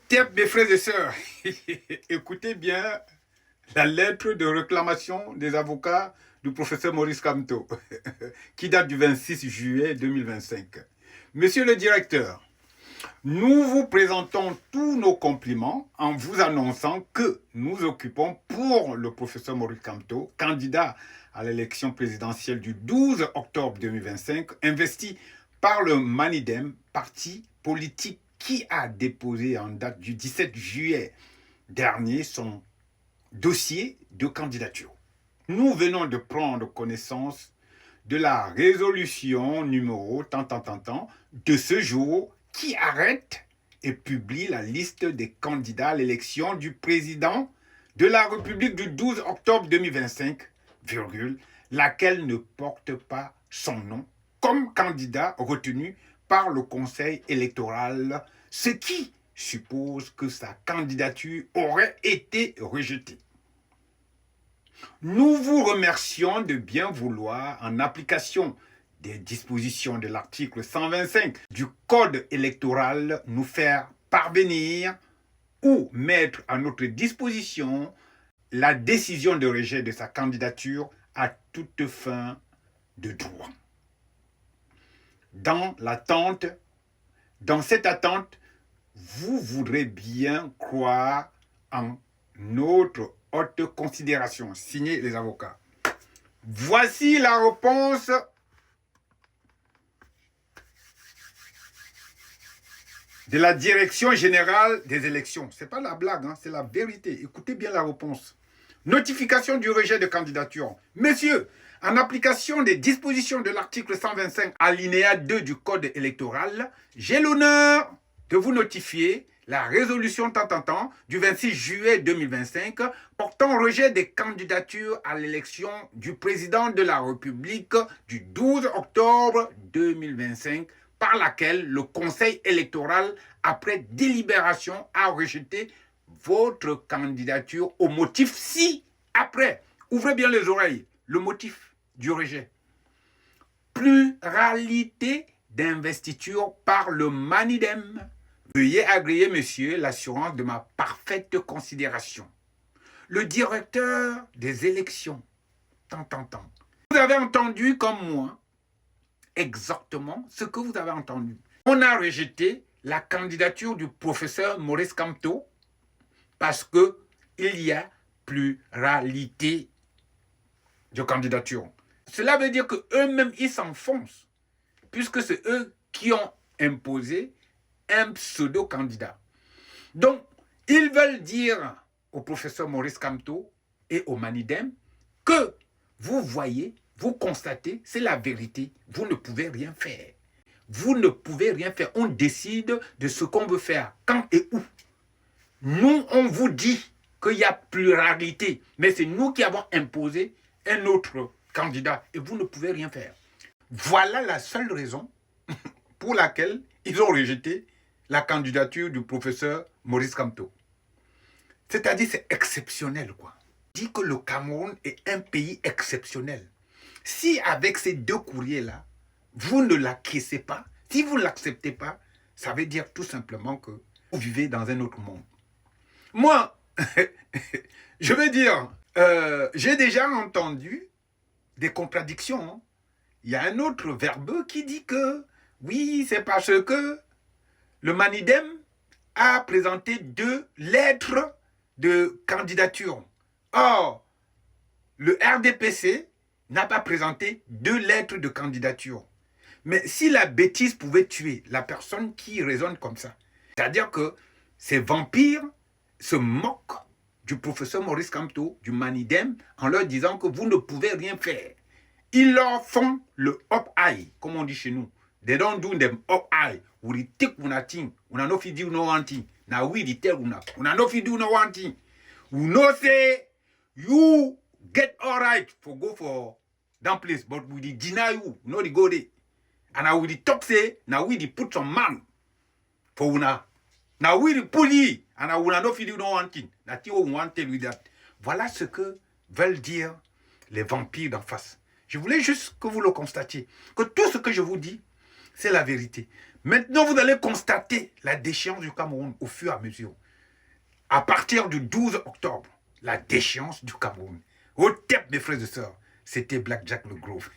Tiens, mes frères et sœurs, écoutez bien la lettre de réclamation des avocats du professeur Maurice Kamto, qui date du 26 juillet 2025. Monsieur le directeur, nous vous présentons tous nos compliments en vous annonçant que nous occupons pour le professeur Maurice Kamto, candidat à l'élection présidentielle du 12 octobre 2025, investi par le Manidem, parti politique qui a déposé en date du 17 juillet dernier son dossier de candidature. Nous venons de prendre connaissance de la résolution numéro de ce jour qui arrête et publie la liste des candidats à l'élection du président de la République du 12 octobre 2025, laquelle ne porte pas son nom comme candidat retenu par le Conseil électoral, ce qui suppose que sa candidature aurait été rejetée. Nous vous remercions de bien vouloir, en application des dispositions de l'article 125 du Code électoral, nous faire parvenir ou mettre à notre disposition la décision de rejet de sa candidature à toute fin de droit. Dans cette attente, vous voudrez bien croire en notre haute considération. Signé les avocats. Voici la réponse de la Direction générale des élections. C'est pas la blague, hein, c'est la vérité. Écoutez bien la réponse. Notification du rejet de candidature. Messieurs, en application des dispositions de l'article 125 alinéa 2 du Code électoral, j'ai l'honneur de vous notifier la résolution du 26 juillet 2025 portant rejet des candidatures à l'élection du président de la République du 12 octobre 2025 par laquelle le Conseil électoral, après délibération, a rejeté votre candidature au motif ci-après. Ouvrez bien les oreilles. Le motif du rejet. Pluralité d'investiture par le Manidem. Veuillez agréer, monsieur, l'assurance de ma parfaite considération. Le directeur des élections. Vous avez entendu comme moi exactement ce que vous avez entendu. On a rejeté la candidature du professeur Maurice Kamto parce qu'il y a pluralité de candidatures. Cela veut dire qu'eux-mêmes, ils s'enfoncent, puisque c'est eux qui ont imposé un pseudo-candidat. Donc, ils veulent dire au professeur Maurice Kamto et au Manidem que vous voyez, vous constatez, c'est la vérité, vous ne pouvez rien faire. Vous ne pouvez rien faire. On décide de ce qu'on veut faire, quand et où. Nous, on vous dit qu'il y a pluralité, mais c'est nous qui avons imposé un autre candidat et vous ne pouvez rien faire. Voilà la seule raison pour laquelle ils ont rejeté la candidature du professeur Maurice Kamto. C'est-à-dire, c'est exceptionnel, quoi. On dit que le Cameroun est un pays exceptionnel. Si avec ces deux courriers-là, vous ne l'acquiescez pas, si vous ne l'acceptez pas, ça veut dire tout simplement que vous vivez dans un autre monde. Moi, je veux dire, j'ai déjà entendu des contradictions. Hein. Il y a un autre verbeux qui dit que, oui, c'est parce que le Manidem a présenté 2 lettres de candidature. Or, le RDPC n'a pas présenté 2 lettres de candidature. Mais si la bêtise pouvait tuer la personne qui raisonne comme ça, c'est-à-dire que ces vampires se moquent du professeur Maurice Kamto, du Manidem, en leur disant que vous ne pouvez rien faire. Ils leur font le up-eye, comme on dit chez nous. They don't do them up-eye. We take una thing. Una no fit do no one thing. Now we tell una. Una no fit do no one thing. We know say you get all right for go for that place, but we deny you. No dey go there. And now we talk say, now we put some man for una. Now we put ye. And now una no fit do no one thing. That you want tell you that. Voilà ce que veulent dire les vampires d'en face. Je voulais juste que vous le constatiez. Que tout ce que je vous dis, c'est la vérité. Maintenant, vous allez constater la déchéance du Cameroun au fur et à mesure. À partir du 12 octobre, la déchéance du Cameroun. Au TEP, mes frères et sœurs, c'était Black Jack le Grove.